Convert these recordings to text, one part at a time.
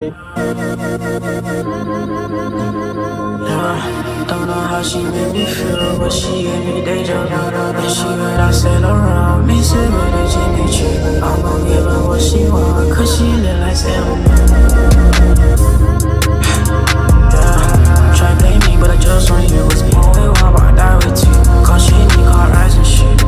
Don't know how she made me feel, but she gave me deja vu. And she heard I sail around, me sit with a Jimmy tree. I'm gon' give her what she want, cause she look like Sam. Yeah, try to blame me, but I just want you with me. They want but I die with you, cause she need car rides and shit.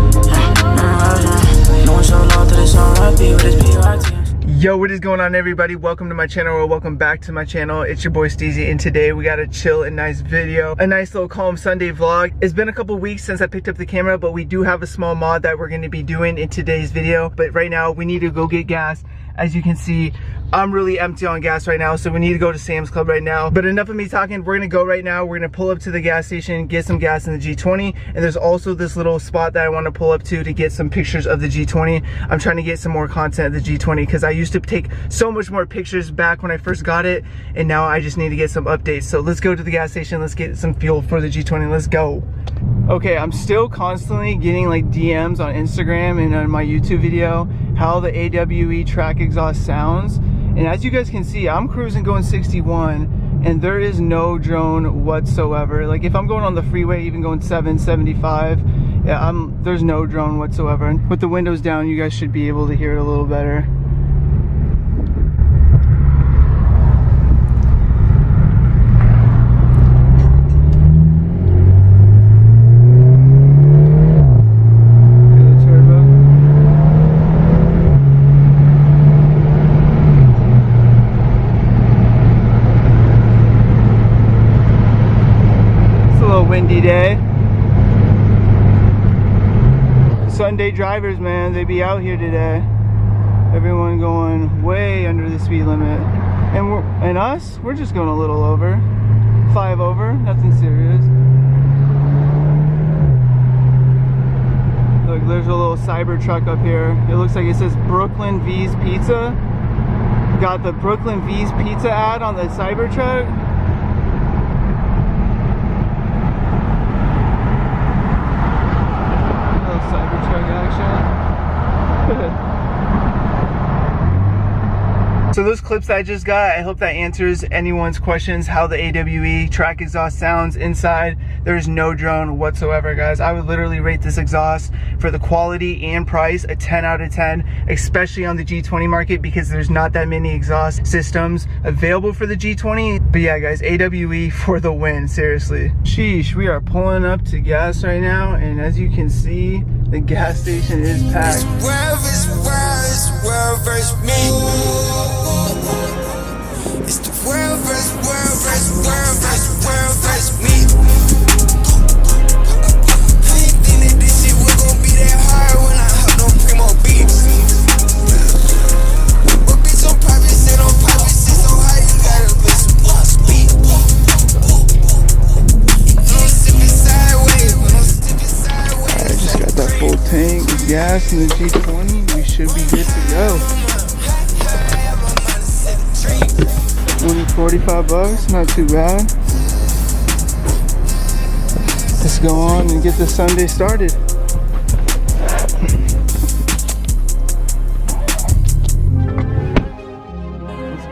No one so long to this song, I be with this PYT. Yo, what is going on, everybody? Welcome to my channel, or welcome back to my channel. It's your boy Steezy, and today we got a chill and nice video, a nice little calm Sunday vlog. It's been a couple weeks since I picked up the camera, but we do have a small mod that we're going to be doing in today's video. But right now we need to go get gas. As you can see, I'm really empty on gas right now, so we need to go to Sam's Club right now. But enough of me talking, we're gonna go right now. We're gonna pull up to the gas station, get some gas in the G20, and there's also this little spot that I want to pull up to get some pictures of the G20. I'm trying to get some more content of the G20 because I used to take so much more pictures back when I first got it, and now I just need to get some updates. So let's go to the gas station, let's get some fuel for the G20, let's go. Okay, I'm still constantly getting like DMs on Instagram and on my YouTube video how the AWE track exhaust sounds. And as you guys can see, I'm cruising going 61 and there is no drone whatsoever. Like if I'm going on the freeway, even going 75, yeah, there's no drone whatsoever. And with the windows down, you guys should be able to hear it a little better. Windy day. Sunday drivers, man, they be out here today. Everyone going way under the speed limit, and us, we're just going a little over, 5 over, nothing serious. Look, there's a little cyber truck up here. It looks like it says Brooklyn V's Pizza. Got the Brooklyn V's Pizza ad on the cyber truck. So those clips that I just got, I hope that answers anyone's questions how the AWE track exhaust sounds inside. There's no drone whatsoever, guys. I would literally rate this exhaust for the quality and price a 10 out of 10, especially on the G20 market, because there's not that many exhaust systems available for the G20. But yeah, guys, AWE for the win, seriously. Sheesh, we are pulling up to gas right now, and as you can see, the gas station is packed. It's the world versus me. I ain't think that this shit was gonna be that hard when I hopped on Primo beats. But bitch, on private shit, so high you gotta listen to speed. I'm sipping sideways, I just got that full tank of gas in the G20. We should be good to go. Only 45 bucks, not too bad. Let's go on and get the Sunday started.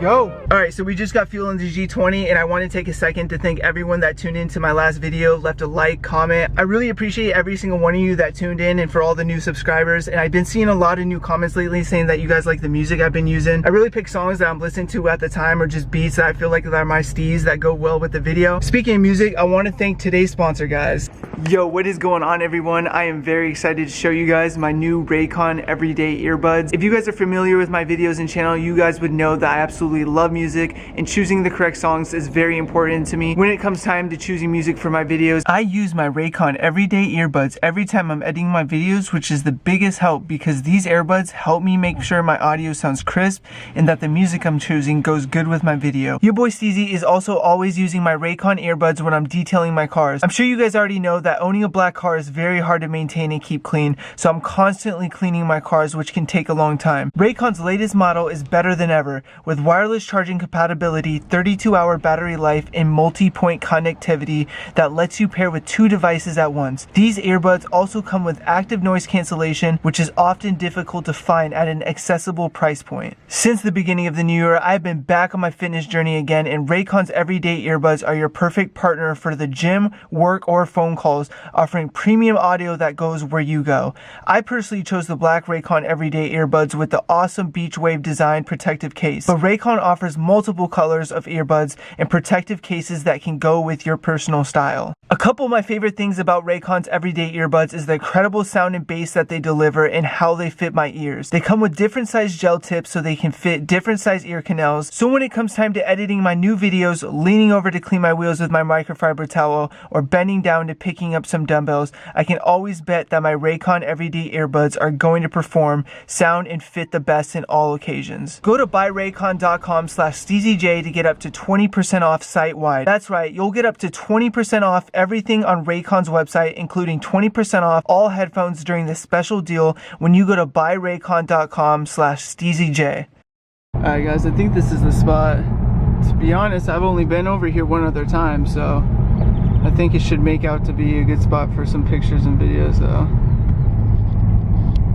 Go. All right, so we just got fuel in the G20, and I want to take a second to thank everyone that tuned into my last video, left a like, comment. I really appreciate every single one of you that tuned in, and for all the new subscribers. And I've been seeing a lot of new comments lately saying that you guys like the music I've been using. I really pick songs that I'm listening to at the time, or just beats that I feel like are my steez that go well with the video. Speaking of music, I want to thank today's sponsor, guys. Yo, what is going on, everyone? I am very excited to show you guys my new Raycon everyday earbuds. If you guys are familiar with my videos and channel, you guys would know that I absolutely love music, and choosing the correct songs is very important to me when it comes time to choosing music for my videos. I use my Raycon everyday earbuds every time I'm editing my videos, which is the biggest help because these earbuds help me make sure my audio sounds crisp and that the music I'm choosing goes good with my video. Your boy Steezy is also always using my Raycon earbuds when I'm detailing my cars. I'm sure you guys already know that owning a black car is very hard to maintain and keep clean, so I'm constantly cleaning my cars, which can take a long time. Raycon's latest model is better than ever, with wireless charging backwards compatibility, 32-hour battery life, and multi-point connectivity that lets you pair with 2 devices at once. These earbuds also come with active noise cancellation, which is often difficult to find at an accessible price point. Since the beginning of the new year, I've been back on my fitness journey again, and Raycon's everyday earbuds are your perfect partner for the gym, work, or phone calls, offering premium audio that goes where you go. I personally chose the black Raycon everyday earbuds with the awesome beach wave design protective case, but Raycon offers multiple colors of earbuds and protective cases that can go with your personal style. A couple of my favorite things about Raycon's everyday earbuds is the incredible sound and bass that they deliver and how they fit my ears. They come with different size gel tips so they can fit different size ear canals, so when it comes time to editing my new videos, leaning over to clean my wheels with my microfiber towel, or bending down to picking up some dumbbells, I can always bet that my Raycon everyday earbuds are going to perform, sound, and fit the best in all occasions. Go to buyraycon.com/SteezyJ to get up to 20% off site-wide. That's right, you'll get up to 20% off everything on Raycon's website, including 20% off all headphones during this special deal when you go to buyraycon.com/SteezyJ. Alright guys, I think this is the spot. To be honest, I've only been over here one other time, so I think it should make out to be a good spot for some pictures and videos though.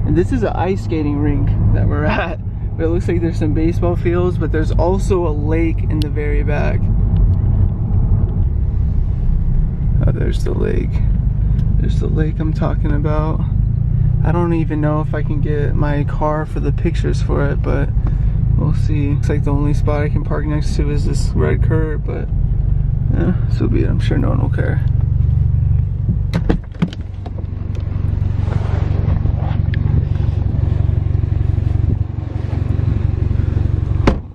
And this is an ice skating rink that we're at, but it looks like there's some baseball fields, but there's also a lake in the very back. Oh, there's the lake. There's the lake I'm talking about. I don't even know if I can get my car for the pictures for it, but we'll see. Looks like the only spot I can park next to is this red curb, but yeah, so be it. I'm sure no one will care.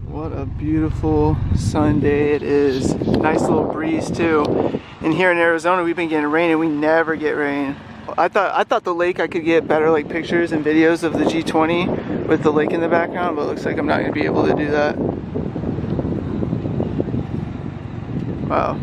What a beautiful Sunday it is. Nice little breeze too. And here in Arizona, we've been getting rain and we never get rain. I thought the lake I could get better like pictures and videos of the G20 with the lake in the background, but it looks like I'm not gonna be able to do that. Wow.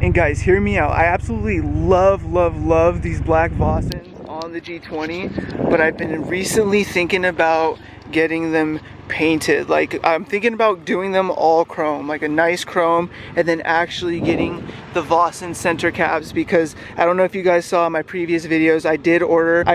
And guys, hear me out. I absolutely love these black Vossens on the G20, but I've been recently thinking about getting them painted. Like, I'm thinking about doing them all chrome, like a nice chrome, and then actually getting the Vossen center caps, because I don't know if you guys saw my previous videos, I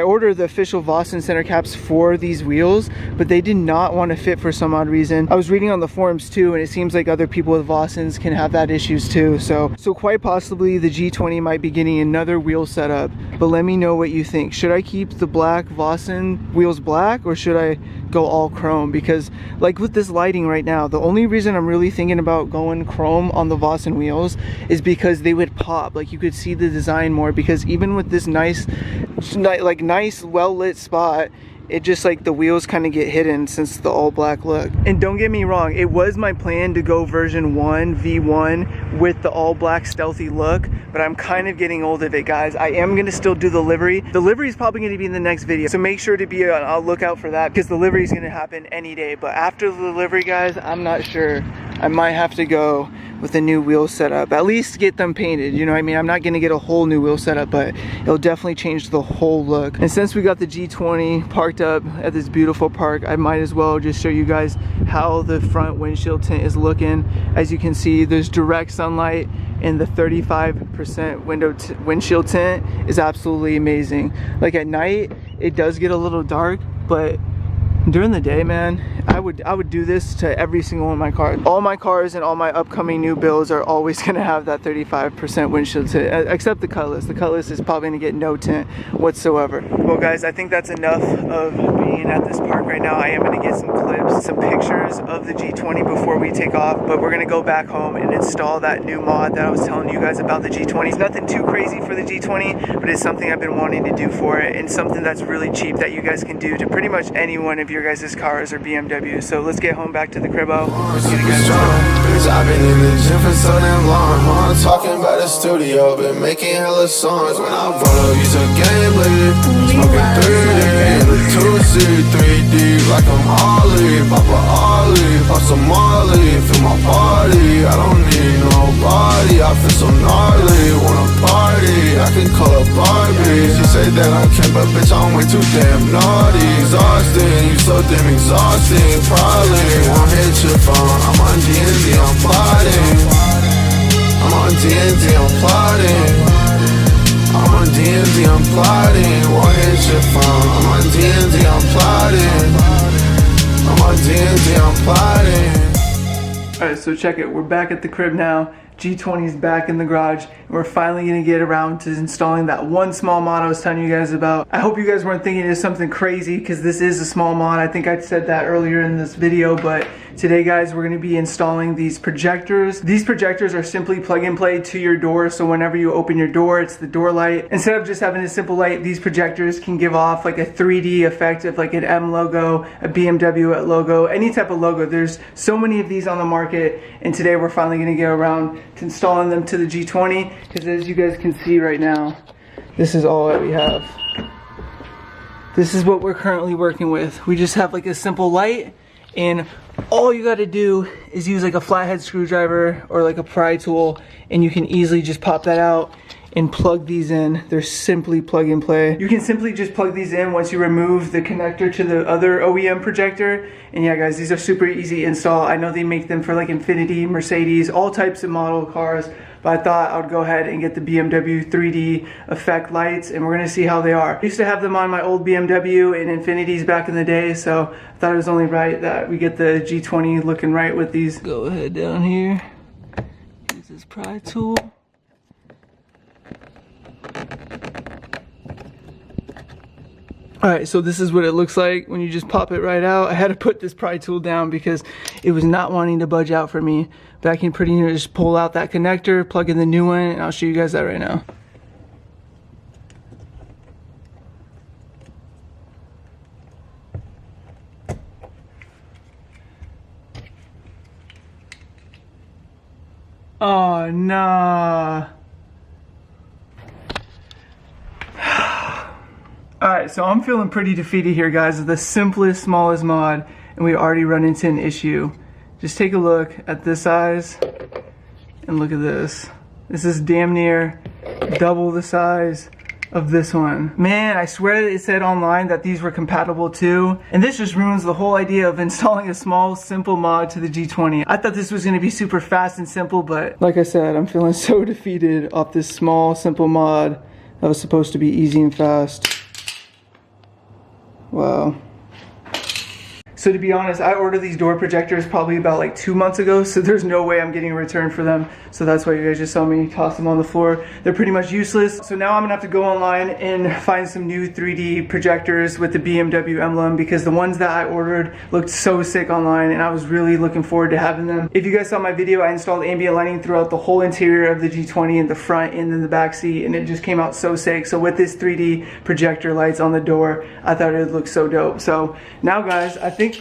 ordered the official Vossen center caps for these wheels, but they did not want to fit for some odd reason. I was reading on the forums too, and it seems like other people with Vossens can have that issues too, so quite possibly the G20 might be getting another wheel setup. But let me know what you think. Should I keep the black Vossen wheels black, or should I go all chrome? Because like with this lighting right now, the only reason I'm really thinking about going chrome on the Vossen wheels is because they would pop, like you could see the design more, because even with this nice well lit spot, it just like the wheels kind of get hidden since the all black look. And don't get me wrong, it was my plan to go version 1 V1 with the all black stealthy look, but I'm kind of getting old of it, guys. I am gonna still do the livery. The livery is probably gonna be in the next video, so make sure to be on a lookout for that, because the livery is gonna happen any day. But after the livery, guys, I'm not sure. I might have to go with a new wheel setup, at least get them painted, you know what I mean? I'm not gonna get a whole new wheel setup, but it'll definitely change the whole look. And since we got the G20 parked up at this beautiful park, I might as well just show you guys how the front windshield tint is looking. As you can see, there's direct sunlight, and the 35% windshield tint is absolutely amazing. Like at night, it does get a little dark, but during the day, man, I would do this to every single one of my cars. All my cars and all my upcoming new builds are always gonna have that 35% windshield tint, except the Cutlass. The Cutlass is probably gonna get no tint whatsoever. Well guys, I think that's enough of being at this park right now. I am gonna get some clips, some pictures of the G20 before we take off, but we're gonna go back home and install that new mod that I was telling you guys about the G20. It's nothing too crazy for the G20, but it's something I've been wanting to do for it, and something that's really cheap that you guys can do to pretty much any one of your guys' cars or BMW. So let's get home back to the cribbo. Let's get it guys going. Bitch, I've been in the gym for so damn long. I'm talking about the studio, been making hella songs. When I roll up, use a game, baby. Smoking 3D in the 2C, 3D like I'm Ollie. Pop a Ollie, pop some Molly, feel my body. I don't need nobody, I feel so gnarly. Wanna party, I can call up Barbie. She say that I can't, but bitch, I'm way too damn naughty. Exhausting, you so damn exhausting. Probably won't hit your phone. I'm on D&D, I'm plotting. I'm on D&D, I'm plotting. I'm on D&D, I'm plotting. Won't hit your phone. I'm on D&D, I'm plotting. I'm on D&D, I'm plotting. Alright, so check it. We're back at the crib now. G20 is back in the garage, and we're finally gonna get around to installing that one small mod I was telling you guys about. I hope you guys weren't thinking it's something crazy, because this is a small mod. I think I said that earlier in this video, but today, guys, we're gonna be installing these projectors. These projectors are simply plug and play to your door, so whenever you open your door, it's the door light. Instead of just having a simple light, these projectors can give off like a 3D effect of like an M logo, a BMW logo, any type of logo. There's so many of these on the market, and today we're finally gonna get around to installing them to the G20, because as you guys can see right now, this is all that we have. This is what we're currently working with. We just have like a simple light, and all you got to do is use like a flathead screwdriver or like a pry tool, and you can easily just pop that out and plug these in. They're simply plug and play. You can simply just plug these in once you remove the connector to the other OEM projector. And yeah, guys, these are super easy to install. I know they make them for like Infiniti, Mercedes, all types of model cars, but I thought I would go ahead and get the BMW 3D effect lights, and we're gonna see how they are. I used to have them on my old BMW and Infinitis back in the day, so I thought it was only right that we get the G20 looking right with these. Go ahead down here, use this pry tool. Alright, so this is what it looks like when you just pop it right out. I had to put this pry tool down because it was not wanting to budge out for me. But I can pretty much just pull out that connector, plug in the new one, and I'll show you guys that right now. Oh, nah. Alright, so I'm feeling pretty defeated here, guys. The simplest, smallest mod, and we already run into an issue. Just take a look at this size, and look at this. This is damn near double the size of this one. Man, I swear it said online that these were compatible too, and this just ruins the whole idea of installing a small, simple mod to the G20. I thought this was going to be super fast and simple, but like I said, I'm feeling so defeated off this small, simple mod that was supposed to be easy and fast. Wow. So to be honest, I ordered these door projectors probably about like 2 months ago, so there's no way I'm getting a return for them. So that's why you guys just saw me toss them on the floor. They're pretty much useless. So now I'm gonna have to go online and find some new 3D projectors with the BMW emblem, because the ones that I ordered looked so sick online, and I was really looking forward to having them. If you guys saw my video, I installed ambient lighting throughout the whole interior of the G20 in the front and in the back seat, and it just came out so sick. So with this 3D projector lights on the door, I thought it would look so dope. So now, guys, I think,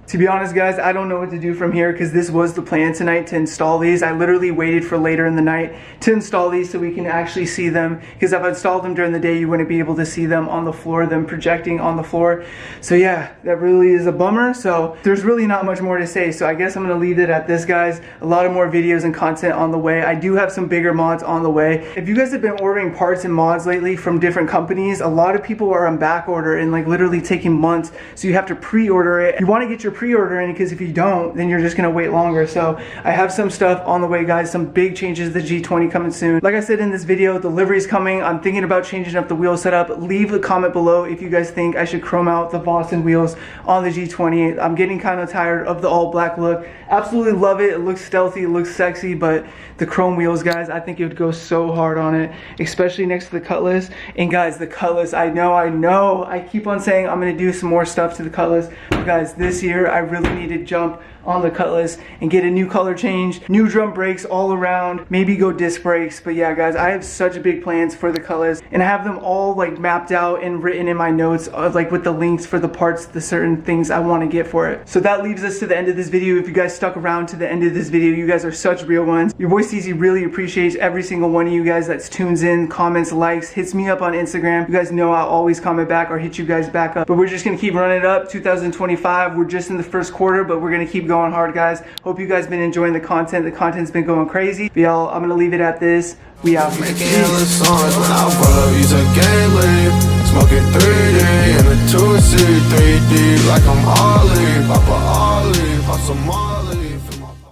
to be honest, guys, I don't know what to do from here, because this was the plan tonight, to install these. I literally waited for later in the night to install these so we can actually see them, because if I installed them during the day, you wouldn't be able to see them on the floor, them projecting on the floor. So yeah, that really is a bummer. So there's really not much more to say, so I guess I'm gonna leave it at this, guys. A lot of more videos and content on the way. I do have some bigger mods on the way. If you guys have been ordering parts and mods lately from different companies, a lot of people are on back order and like literally taking months, so you have to pre-order it. You want to get your pre-order in, because if you don't, then you're just gonna wait longer. So I have some stuff on the way, guys, some big changes to the G20 coming soon. Like I said in this video, delivery's coming. I'm thinking about changing up the wheel setup. Leave a comment below if you guys think I should chrome out the Boston wheels on the G20. I'm getting kind of tired of the all black look. Absolutely love it. It looks stealthy, it looks sexy, but the chrome wheels, guys, I think it would go so hard on it, especially next to the Cutlass. And guys, the Cutlass, I know, I keep on saying I'm gonna do some more stuff to the Cutlass, but guys, this year I really need to jump on the Cutlass and get a new color change, new drum brakes all around, maybe go disc brakes. But yeah, guys, I have such big plans for the Cutlass, and I have them all like mapped out and written in my notes, like with the links for the parts, the certain things I want to get for it. So that leaves us to the end of this video. If you guys stuck around to the end of this video, you guys are such real ones. Your boy Steezy really appreciates every single one of you guys that tunes in, comments, likes, hits me up on Instagram. You guys know I'll always comment back or hit you guys back up. But we're just gonna keep running it up. 2025, we're just in the first quarter, but we're gonna keep going hard, guys. Hope you guys been enjoying the content. The content's been going crazy. But y'all, I'm gonna leave it at this. We out. Making hella songs when I roll up, use a game leaf. Smoking 3D in a 2C, 3D like I'm Ollie. Pop a Ollie, pop some more.